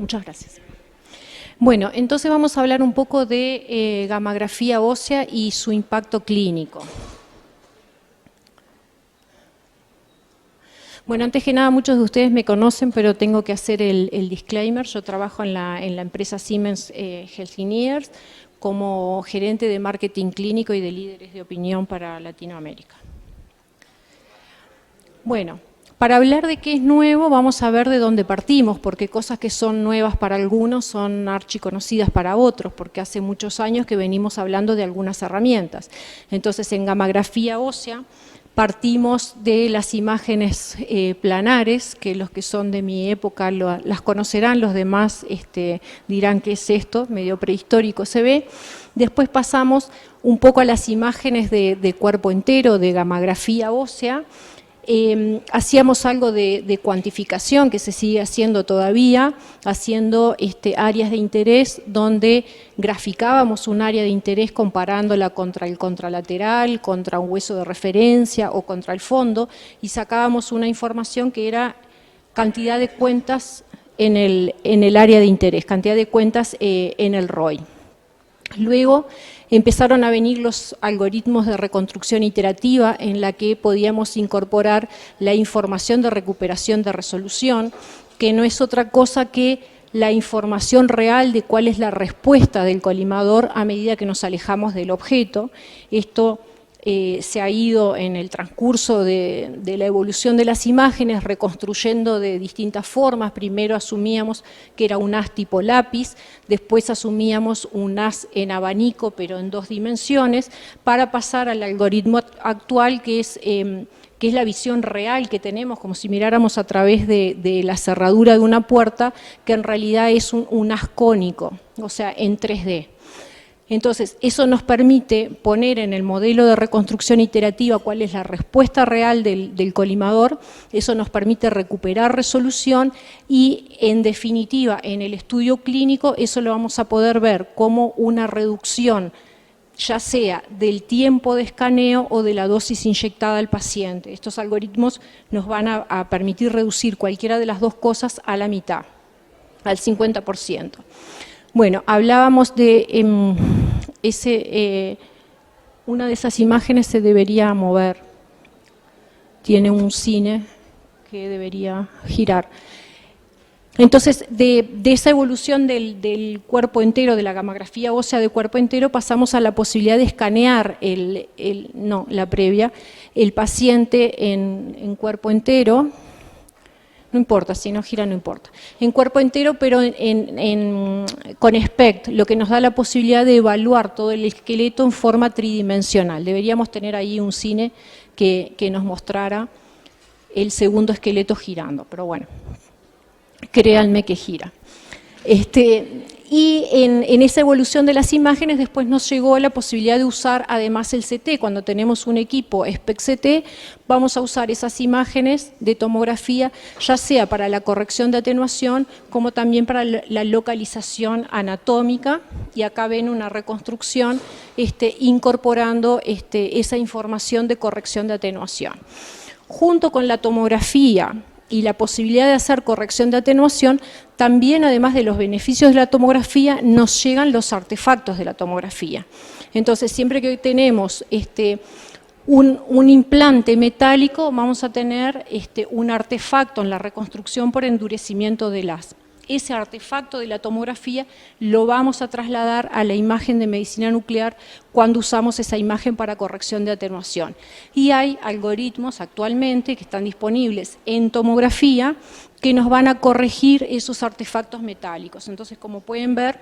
Muchas gracias. Bueno, entonces vamos a hablar un poco de gammagrafía ósea y su impacto clínico. Bueno, antes que nada, muchos de ustedes me conocen, pero tengo que hacer el disclaimer. Yo trabajo en la empresa Siemens Healthineers como gerente de marketing clínico y de líderes de opinión para Latinoamérica. Bueno, para hablar de qué es nuevo, vamos a ver de dónde partimos, porque cosas que son nuevas para algunos son archiconocidas para otros, porque hace muchos años que venimos hablando de algunas herramientas. Entonces, en gammagrafía ósea partimos de las imágenes planares, que los que son de mi época las conocerán, los demás dirán qué es esto, medio prehistórico se ve. Después pasamos un poco a las imágenes de cuerpo entero, de gammagrafía ósea. Hacíamos algo de cuantificación que se sigue haciendo todavía, haciendo áreas de interés donde graficábamos un área de interés comparándola contra el contralateral, contra un hueso de referencia o contra el fondo y sacábamos una información que era cantidad de cuentas en el área de interés, cantidad de cuentas en el ROI. Luego empezaron a venir los algoritmos de reconstrucción iterativa en la que podíamos incorporar la información de recuperación de resolución, que no es otra cosa que la información real de cuál es la respuesta del colimador a medida que nos alejamos del objeto. Esto se ha ido en el transcurso de la evolución de las imágenes reconstruyendo de distintas formas. Primero asumíamos que era un haz tipo lápiz, después asumíamos un haz en abanico pero en 2 dimensiones, para pasar al algoritmo actual que es la visión real que tenemos, como si miráramos a través de la cerradura de una puerta, que en realidad es un haz cónico, o sea, en 3D. Entonces, eso nos permite poner en el modelo de reconstrucción iterativa cuál es la respuesta real del colimador, eso nos permite recuperar resolución y, en definitiva, en el estudio clínico, eso lo vamos a poder ver como una reducción, ya sea del tiempo de escaneo o de la dosis inyectada al paciente. Estos algoritmos nos van a permitir reducir cualquiera de las dos cosas a la mitad, al 50%. Bueno, hablábamos de una de esas imágenes se debería mover, tiene un cine que debería girar. Entonces, de esa evolución del cuerpo entero, de la gammagrafía ósea de cuerpo entero, pasamos a la posibilidad de escanear el paciente en cuerpo entero. No importa, si no gira no importa. En cuerpo entero, pero con SPECT, lo que nos da la posibilidad de evaluar todo el esqueleto en forma tridimensional. Deberíamos tener ahí un cine que nos mostrara el segundo esqueleto girando, pero bueno, créanme que gira. Y en esa evolución de las imágenes después nos llegó la posibilidad de usar además el CT. Cuando tenemos un equipo SPECT-CT, vamos a usar esas imágenes de tomografía, ya sea para la corrección de atenuación, como también para la localización anatómica. Y acá ven una reconstrucción incorporando esa información de corrección de atenuación. Junto con la tomografía y la posibilidad de hacer corrección de atenuación, también además de los beneficios de la tomografía, nos llegan los artefactos de la tomografía. Entonces, siempre que tenemos un implante metálico, vamos a tener un artefacto en la reconstrucción por endurecimiento del haz. Ese artefacto de la tomografía lo vamos a trasladar a la imagen de medicina nuclear cuando usamos esa imagen para corrección de atenuación. Y hay algoritmos actualmente que están disponibles en tomografía que nos van a corregir esos artefactos metálicos. Entonces, como pueden ver,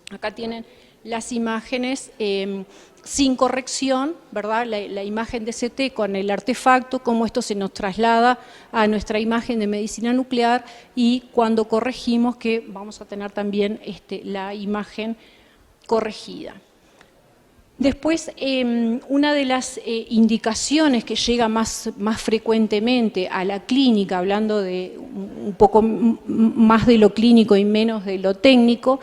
acá tienen las imágenes sin corrección, ¿verdad? La imagen de CT con el artefacto, cómo esto se nos traslada a nuestra imagen de medicina nuclear y cuando corregimos que vamos a tener también la imagen corregida. Después, una de las indicaciones que llega más frecuentemente a la clínica, hablando de un poco más de lo clínico y menos de lo técnico,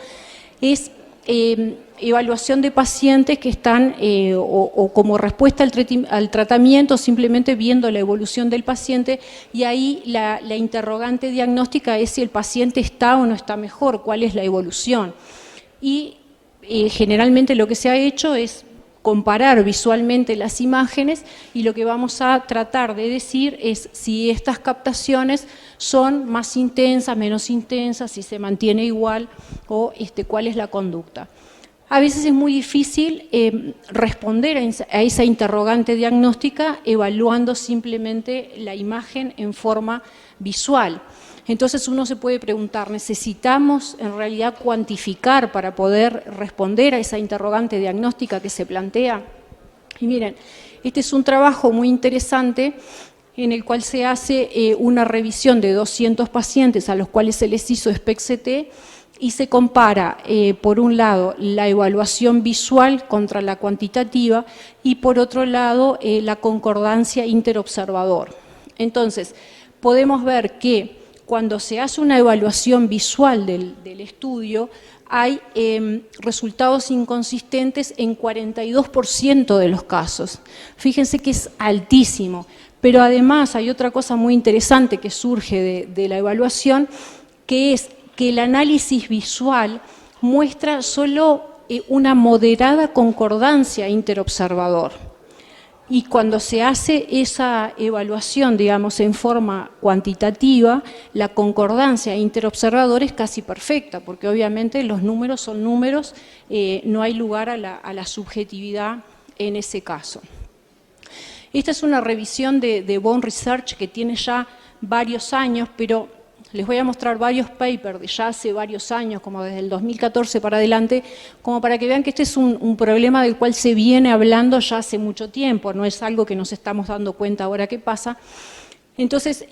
es evaluación de pacientes que están o como respuesta al tratamiento, simplemente viendo la evolución del paciente, y ahí la interrogante diagnóstica es si el paciente está o no está mejor, cuál es la evolución. Y generalmente lo que se ha hecho es comparar visualmente las imágenes, y lo que vamos a tratar de decir es si estas captaciones son más intensas, menos intensas, si se mantiene igual o cuál es la conducta. A veces es muy difícil responder a esa interrogante diagnóstica evaluando simplemente la imagen en forma visual. Entonces uno se puede preguntar, ¿necesitamos en realidad cuantificar para poder responder a esa interrogante diagnóstica que se plantea? Y miren, este es un trabajo muy interesante en el cual se hace una revisión de 200 pacientes a los cuales se les hizo SPECT-CT y se compara, por un lado, la evaluación visual contra la cuantitativa y por otro lado, la concordancia interobservador. Entonces, podemos ver que cuando se hace una evaluación visual del estudio, hay resultados inconsistentes en 42% de los casos. Fíjense que es altísimo, pero además hay otra cosa muy interesante que surge de la evaluación, que es que el análisis visual muestra solo una moderada concordancia interobservador. Y cuando se hace esa evaluación, digamos, en forma cuantitativa, la concordancia interobservador es casi perfecta, porque obviamente los números son números, no hay lugar a la subjetividad en ese caso. Esta es una revisión de Bone Research que tiene ya varios años, pero les voy a mostrar varios papers de ya hace varios años, como desde el 2014 para adelante, como para que vean que este es un problema del cual se viene hablando ya hace mucho tiempo, no es algo que nos estamos dando cuenta ahora que pasa. Entonces,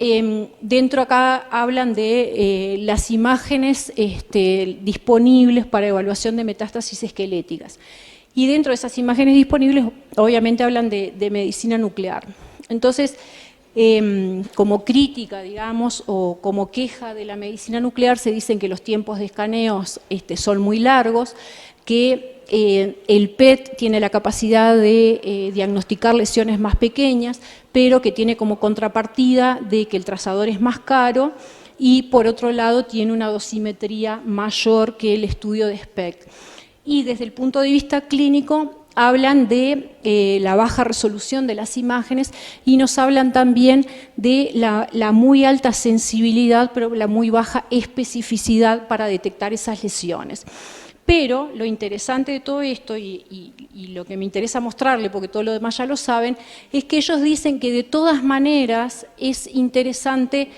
dentro acá hablan de las imágenes disponibles para evaluación de metástasis esqueléticas. Y dentro de esas imágenes disponibles, obviamente hablan de medicina nuclear. Entonces, como crítica, digamos, o como queja de la medicina nuclear, se dicen que los tiempos de escaneos son muy largos, que el PET tiene la capacidad de diagnosticar lesiones más pequeñas, pero que tiene como contrapartida de que el trazador es más caro y por otro lado tiene una dosimetría mayor que el estudio de SPECT. Y desde el punto de vista clínico, hablan de la baja resolución de las imágenes y nos hablan también de la muy alta sensibilidad, pero la muy baja especificidad para detectar esas lesiones. Pero lo interesante de todo esto, y lo que me interesa mostrarle, porque todo lo demás ya lo saben, es que ellos dicen que de todas maneras es interesante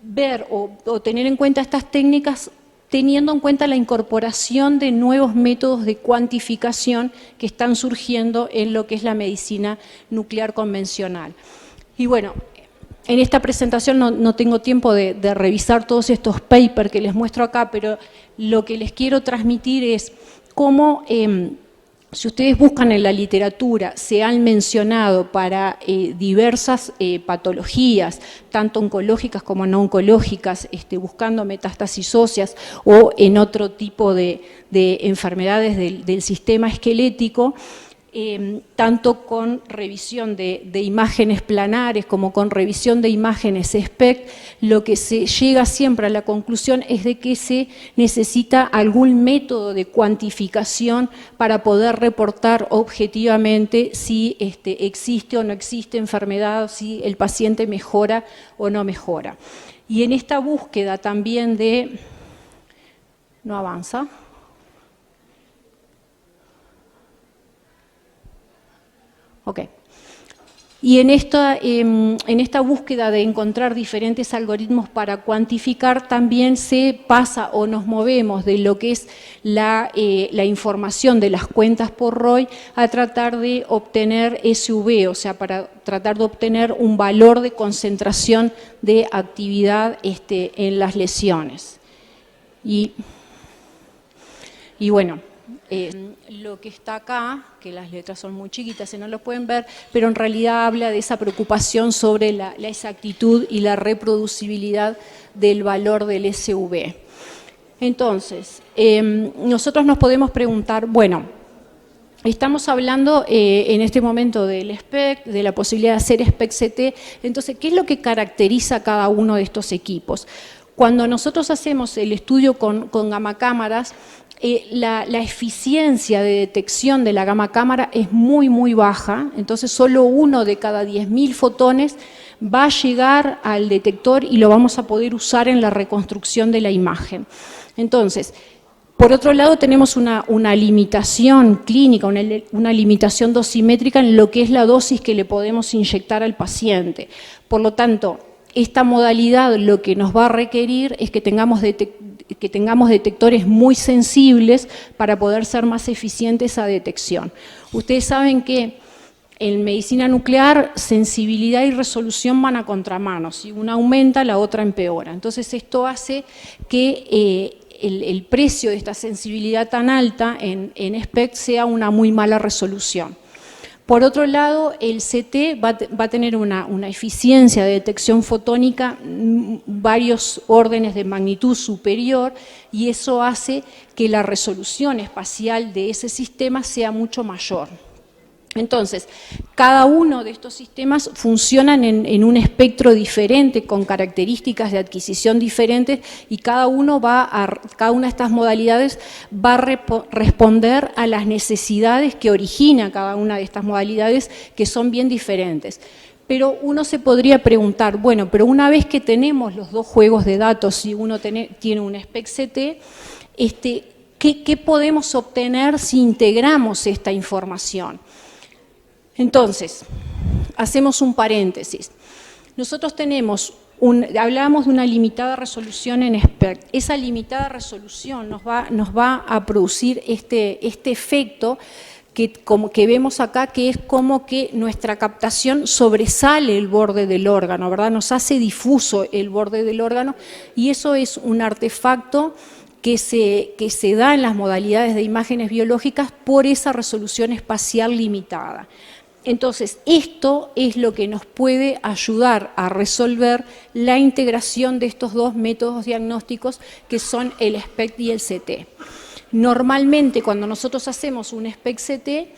ver o tener en cuenta estas técnicas teniendo en cuenta la incorporación de nuevos métodos de cuantificación que están surgiendo en lo que es la medicina nuclear convencional. Y bueno, en esta presentación no tengo tiempo de revisar todos estos papers que les muestro acá, pero lo que les quiero transmitir es cómo, si ustedes buscan en la literatura, se han mencionado para diversas patologías, tanto oncológicas como no oncológicas, buscando metástasis óseas o en otro tipo de enfermedades del sistema esquelético, tanto con revisión de imágenes planares como con revisión de imágenes SPECT, lo que se llega siempre a la conclusión es de que se necesita algún método de cuantificación para poder reportar objetivamente si existe o no existe enfermedad, si el paciente mejora o no mejora. Y en esta búsqueda también de... ¿No avanza? Ok. Y en esta búsqueda de encontrar diferentes algoritmos para cuantificar, también se pasa o nos movemos de lo que es la información de las cuentas por ROI a tratar de obtener SV, o sea, para tratar de obtener un valor de concentración de actividad en las lesiones. Y bueno, lo que está acá, que las letras son muy chiquitas y no lo pueden ver, pero en realidad habla de esa preocupación sobre la exactitud y la reproducibilidad del valor del SV. Entonces, nosotros nos podemos preguntar, bueno, estamos hablando en este momento del SPECT, de la posibilidad de hacer SPECT-CT, entonces, ¿qué es lo que caracteriza a cada uno de estos equipos? Cuando nosotros hacemos el estudio con gamma cámaras, la eficiencia de detección de la gamma cámara es muy, muy baja, entonces solo uno de cada 10.000 fotones va a llegar al detector y lo vamos a poder usar en la reconstrucción de la imagen. Entonces, por otro lado, tenemos una limitación clínica, una limitación dosimétrica en lo que es la dosis que le podemos inyectar al paciente. Por lo tanto, esta modalidad lo que nos va a requerir es que tengamos detectores muy sensibles para poder ser más eficientes esa detección. Ustedes saben que en medicina nuclear, sensibilidad y resolución van a contramano. Si una aumenta, la otra empeora. Entonces, esto hace que el precio de esta sensibilidad tan alta en SPECT sea una muy mala resolución. Por otro lado, el CT va a tener una eficiencia de detección fotónica varios órdenes de magnitud superior y eso hace que la resolución espacial de ese sistema sea mucho mayor. Entonces, cada uno de estos sistemas funcionan en un espectro diferente, con características de adquisición diferentes, y cada una de estas modalidades va a responder a las necesidades que origina cada una de estas modalidades, que son bien diferentes. Pero uno se podría preguntar, bueno, pero una vez que tenemos los dos juegos de datos, si uno tiene un SPECT-CT, ¿qué podemos obtener si integramos esta información? Entonces, hacemos un paréntesis. Nosotros hablábamos de una limitada resolución en SPECT. Esa limitada resolución nos va a producir este efecto que vemos acá, que es como que nuestra captación sobresale el borde del órgano, ¿verdad? Nos hace difuso el borde del órgano y eso es un artefacto que se da en las modalidades de imágenes biológicas por esa resolución espacial limitada. Entonces, esto es lo que nos puede ayudar a resolver la integración de estos dos métodos diagnósticos que son el SPECT y el CT. Normalmente, cuando nosotros hacemos un SPECT-CT,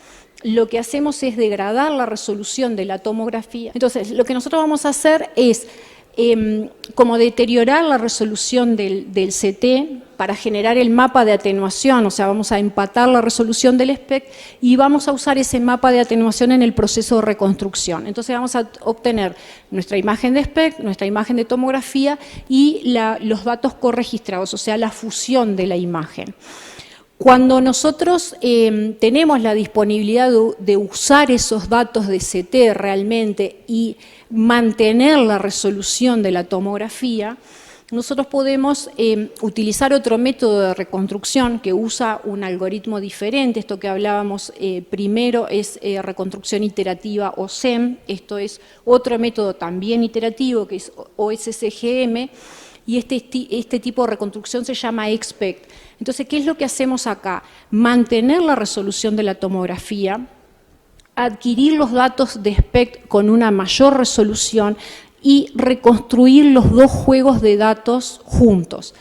lo que hacemos es degradar la resolución de la tomografía. Entonces, lo que nosotros vamos a hacer es como deteriorar la resolución del CT para generar el mapa de atenuación, o sea, vamos a empatar la resolución del SPECT y vamos a usar ese mapa de atenuación en el proceso de reconstrucción. Entonces vamos a obtener nuestra imagen de SPECT, nuestra imagen de tomografía y los datos corregistrados, o sea, la fusión de la imagen. Cuando nosotros tenemos la disponibilidad de usar esos datos de CT realmente y mantener la resolución de la tomografía, nosotros podemos utilizar otro método de reconstrucción que usa un algoritmo diferente. Esto que hablábamos primero es reconstrucción iterativa o SEM, esto es otro método también iterativo que es OSCGM, y este tipo de reconstrucción se llama SPECT. Entonces, ¿qué es lo que hacemos acá? Mantener la resolución de la tomografía, adquirir los datos de SPECT con una mayor resolución y reconstruir los dos juegos de datos juntos.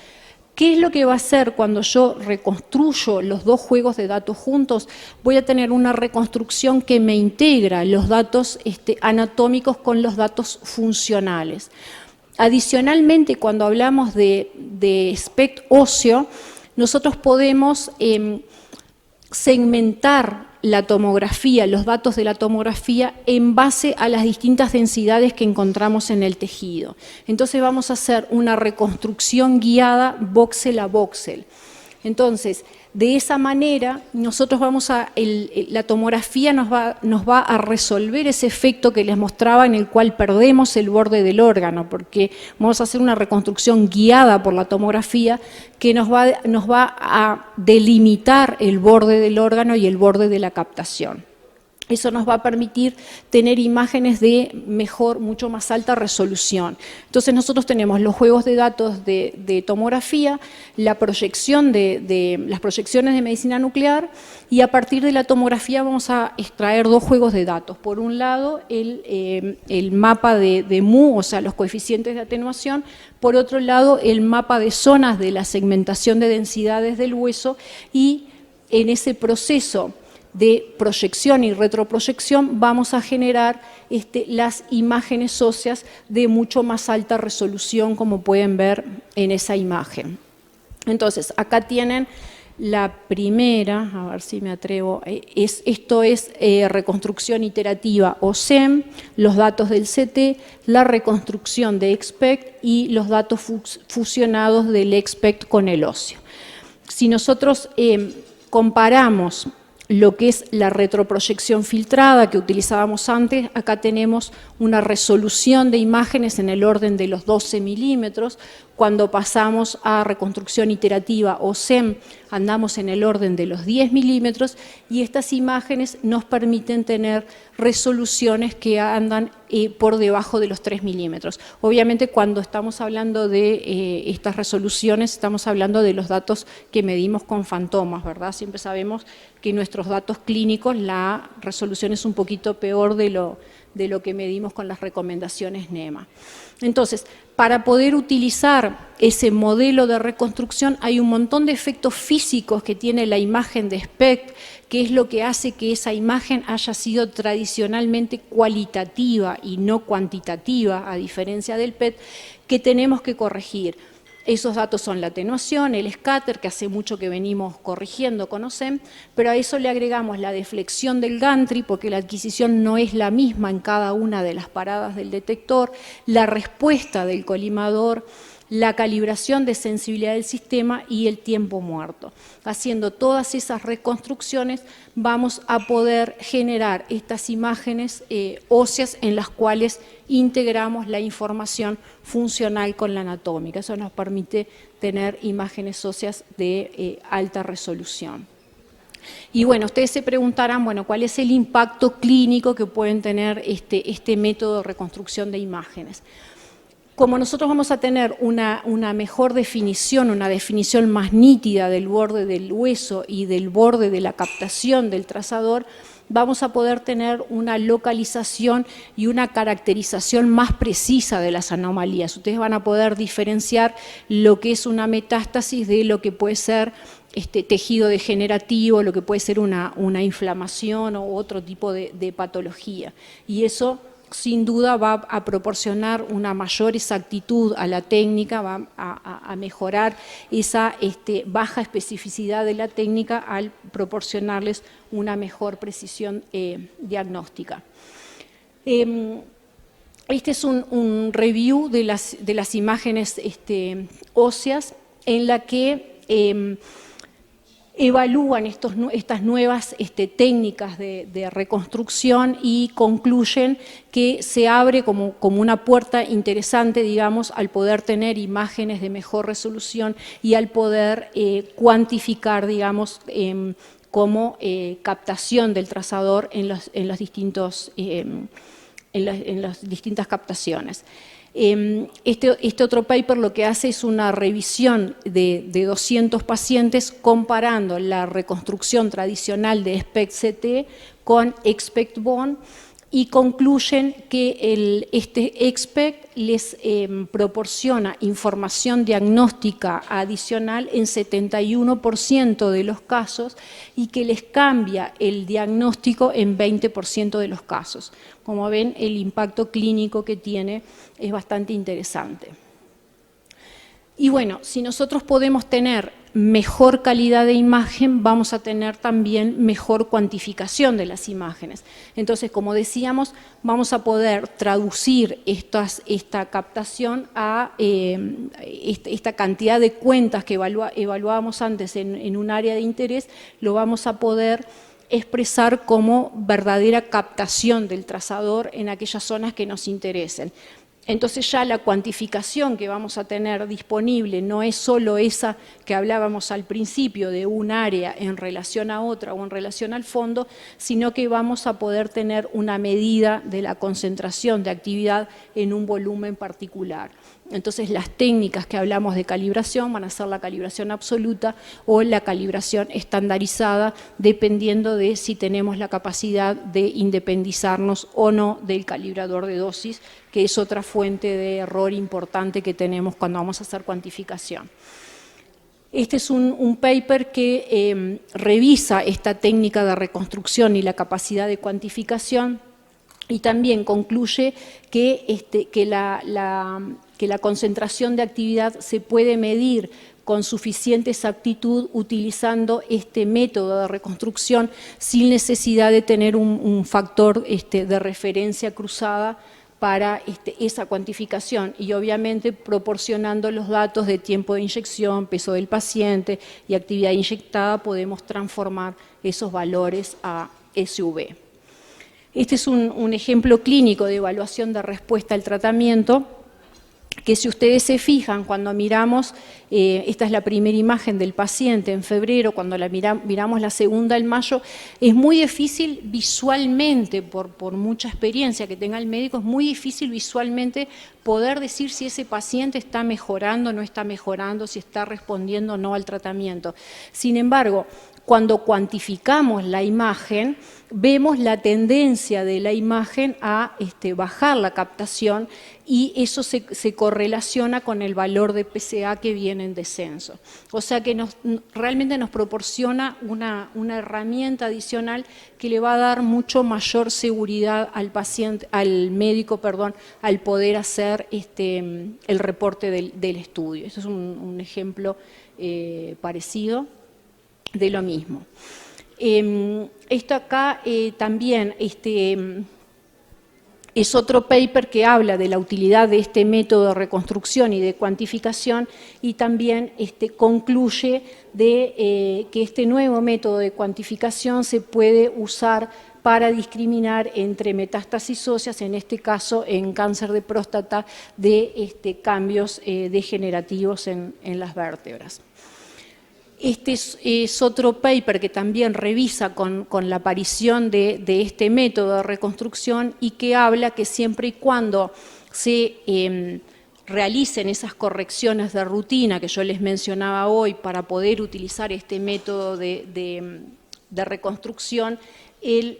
¿Qué es lo que va a hacer cuando yo reconstruyo los dos juegos de datos juntos? Voy a tener una reconstrucción que me integra los datos anatómicos con los datos funcionales. Adicionalmente, cuando hablamos de SPECT óseo, nosotros podemos segmentar la tomografía, los datos de la tomografía en base a las distintas densidades que encontramos en el tejido. Entonces vamos a hacer una reconstrucción guiada voxel a voxel. Entonces, de esa manera, nosotros la tomografía nos va a resolver ese efecto que les mostraba en el cual perdemos el borde del órgano, porque vamos a hacer una reconstrucción guiada por la tomografía que nos va a delimitar el borde del órgano y el borde de la captación. Eso nos va a permitir tener imágenes de mucho más alta resolución. Entonces nosotros tenemos los juegos de datos de tomografía, las proyecciones de medicina nuclear, y a partir de la tomografía vamos a extraer dos juegos de datos. Por un lado, el mapa de Mu, o sea, los coeficientes de atenuación. Por otro lado, el mapa de zonas de la segmentación de densidades del hueso, y en ese proceso de proyección y retroproyección vamos a generar las imágenes óseas de mucho más alta resolución, como pueden ver en esa imagen. Entonces, acá tienen la primera, a ver si me atrevo, esto es reconstrucción iterativa o SEM, los datos del CT, la reconstrucción de EXPECT y los datos fusionados del EXPECT con el óseo. Si nosotros comparamos lo que es la retroproyección filtrada que utilizábamos antes, acá tenemos una resolución de imágenes en el orden de los 12 milímetros. Cuando pasamos a reconstrucción iterativa o SEM, andamos en el orden de los 10 milímetros, y estas imágenes nos permiten tener resoluciones que andan por debajo de los 3 milímetros. Obviamente, cuando estamos hablando de estas resoluciones, estamos hablando de los datos que medimos con fantomas, ¿verdad? Siempre sabemos que nuestros datos clínicos la resolución es un poquito peor de lo que medimos con las recomendaciones NEMA. Entonces, para poder utilizar ese modelo de reconstrucción hay un montón de efectos físicos que tiene la imagen de SPECT, que es lo que hace que esa imagen haya sido tradicionalmente cualitativa y no cuantitativa, a diferencia del PET, que tenemos que corregir. Esos datos son la atenuación, el scatter, que hace mucho que venimos corrigiendo con OSEM, pero a eso le agregamos la deflexión del gantry, porque la adquisición no es la misma en cada una de las paradas del detector, la respuesta del colimador, la calibración de sensibilidad del sistema y el tiempo muerto. Haciendo todas esas reconstrucciones vamos a poder generar estas imágenes óseas en las cuales integramos la información funcional con la anatómica. Eso nos permite tener imágenes óseas de alta resolución. Y bueno, ustedes se preguntarán, bueno, ¿cuál es el impacto clínico que pueden tener este método de reconstrucción de imágenes? Como nosotros vamos a tener una mejor definición, una definición más nítida del borde del hueso y del borde de la captación del trazador, vamos a poder tener una localización y una caracterización más precisa de las anomalías. Ustedes van a poder diferenciar lo que es una metástasis de lo que puede ser tejido degenerativo, lo que puede ser una inflamación o otro tipo de patología. Y eso, sin duda, va a proporcionar una mayor exactitud a la técnica, va a mejorar esa baja especificidad de la técnica al proporcionarles una mejor precisión diagnóstica. Este es un review de las imágenes óseas en la que evalúan estas nuevas técnicas de reconstrucción y concluyen que se abre como una puerta interesante, digamos, al poder tener imágenes de mejor resolución y al poder cuantificar, digamos, como captación del trazador en las distintas captaciones. Este otro paper lo que hace es una revisión de 200 pacientes comparando la reconstrucción tradicional de SPECT-CT con EXPECT-BONE y concluyen que este EXPECT les proporciona información diagnóstica adicional en 71% de los casos y que les cambia el diagnóstico en 20% de los casos. Como ven, el impacto clínico que tiene es bastante interesante. Y bueno, si nosotros podemos tener mejor calidad de imagen, vamos a tener también mejor cuantificación de las imágenes. Entonces, como decíamos, vamos a poder traducir esta captación a esta cantidad de cuentas que evaluábamos antes en un área de interés, lo vamos a poder expresar como verdadera captación del trazador en aquellas zonas que nos interesen. Entonces ya la cuantificación que vamos a tener disponible no es solo esa que hablábamos al principio de un área en relación a otra o en relación al fondo, sino que vamos a poder tener una medida de la concentración de actividad en un volumen particular. Entonces las técnicas que hablamos de calibración van a ser la calibración absoluta o la calibración estandarizada, dependiendo de si tenemos la capacidad de independizarnos o no del calibrador de dosis, que es otra fuente de error importante que tenemos cuando vamos a hacer cuantificación. Este es un paper que revisa esta técnica de reconstrucción y la capacidad de cuantificación, y también concluye que la concentración de actividad se puede medir con suficiente exactitud utilizando este método de reconstrucción sin necesidad de tener un factor de referencia cruzada para esa cuantificación, y obviamente proporcionando los datos de tiempo de inyección, peso del paciente y actividad inyectada, podemos transformar esos valores a SV. Este es un ejemplo clínico de evaluación de respuesta al tratamiento, que si ustedes se fijan, cuando miramos, esta es la primera imagen del paciente en febrero, cuando miramos la segunda en mayo, es muy difícil visualmente, por mucha experiencia que tenga el médico, es muy difícil visualmente poder decir si ese paciente está mejorando, no está mejorando, si está respondiendo o no al tratamiento. Sin embargo, cuando cuantificamos la imagen, vemos la tendencia de la imagen a bajar la captación, y eso se correlaciona con el valor de PSA que viene en descenso. O sea que realmente nos proporciona una herramienta adicional que le va a dar mucho mayor seguridad al paciente, al médico, al poder hacer el reporte del estudio. Eso es un ejemplo parecido de lo mismo. Esto acá también es otro paper que habla de la utilidad de este método de reconstrucción y de cuantificación, y también concluye de que este nuevo método de cuantificación se puede usar para discriminar entre metástasis óseas, en este caso en cáncer de próstata, de cambios degenerativos en las vértebras. Este es otro paper que también revisa con la aparición de este método de reconstrucción, y que habla que siempre y cuando se realicen esas correcciones de rutina que yo les mencionaba hoy para poder utilizar este método de reconstrucción, el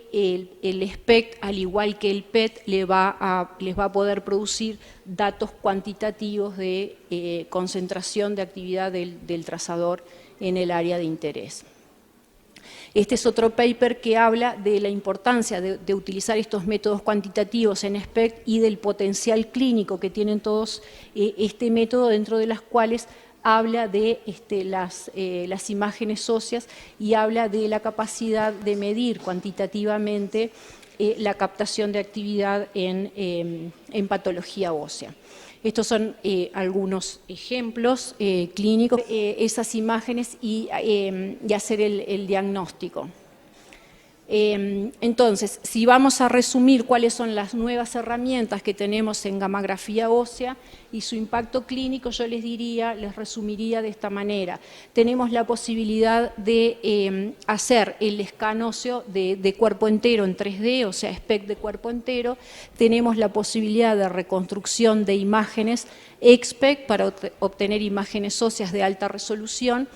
SPECT, al igual que el PET, les va a poder producir datos cuantitativos de concentración de actividad del trazador en el área de interés. Este es otro paper que habla de la importancia de utilizar estos métodos cuantitativos en SPECT y del potencial clínico que tienen todos este método, dentro de las cuales habla de las imágenes óseas, y habla de la capacidad de medir cuantitativamente la captación de actividad en patología ósea. Estos son algunos ejemplos clínicos, esas imágenes y hacer el diagnóstico. Entonces, si vamos a resumir cuáles son las nuevas herramientas que tenemos en gammagrafía ósea y su impacto clínico, yo les resumiría de esta manera. Tenemos la posibilidad de hacer el escan óseo de cuerpo entero en 3D, o sea, SPECT de cuerpo entero. Tenemos la posibilidad de reconstrucción de imágenes XPECT para obtener imágenes óseas de alta resolución,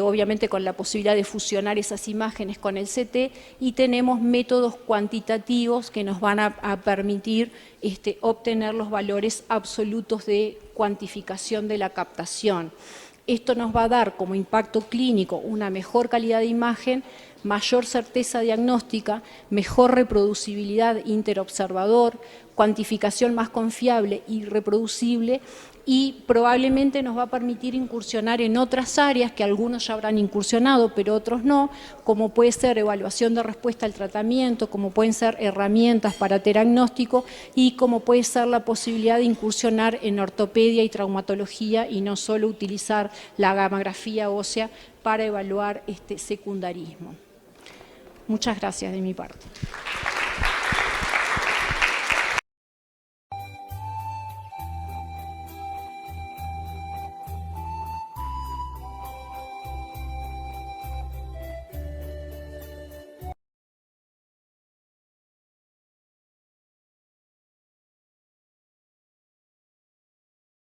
obviamente con la posibilidad de fusionar esas imágenes con el CT, y tenemos métodos cuantitativos que nos van a permitir obtener los valores absolutos de cuantificación de la captación. Esto nos va a dar como impacto clínico una mejor calidad de imagen, mayor certeza diagnóstica, mejor reproducibilidad interobservador, cuantificación más confiable y reproducible, y probablemente nos va a permitir incursionar en otras áreas que algunos ya habrán incursionado, pero otros no, como puede ser evaluación de respuesta al tratamiento, como pueden ser herramientas para diagnóstico, y como puede ser la posibilidad de incursionar en ortopedia y traumatología, y no solo utilizar la gammagrafía ósea para evaluar secundarismo. Muchas gracias de mi parte.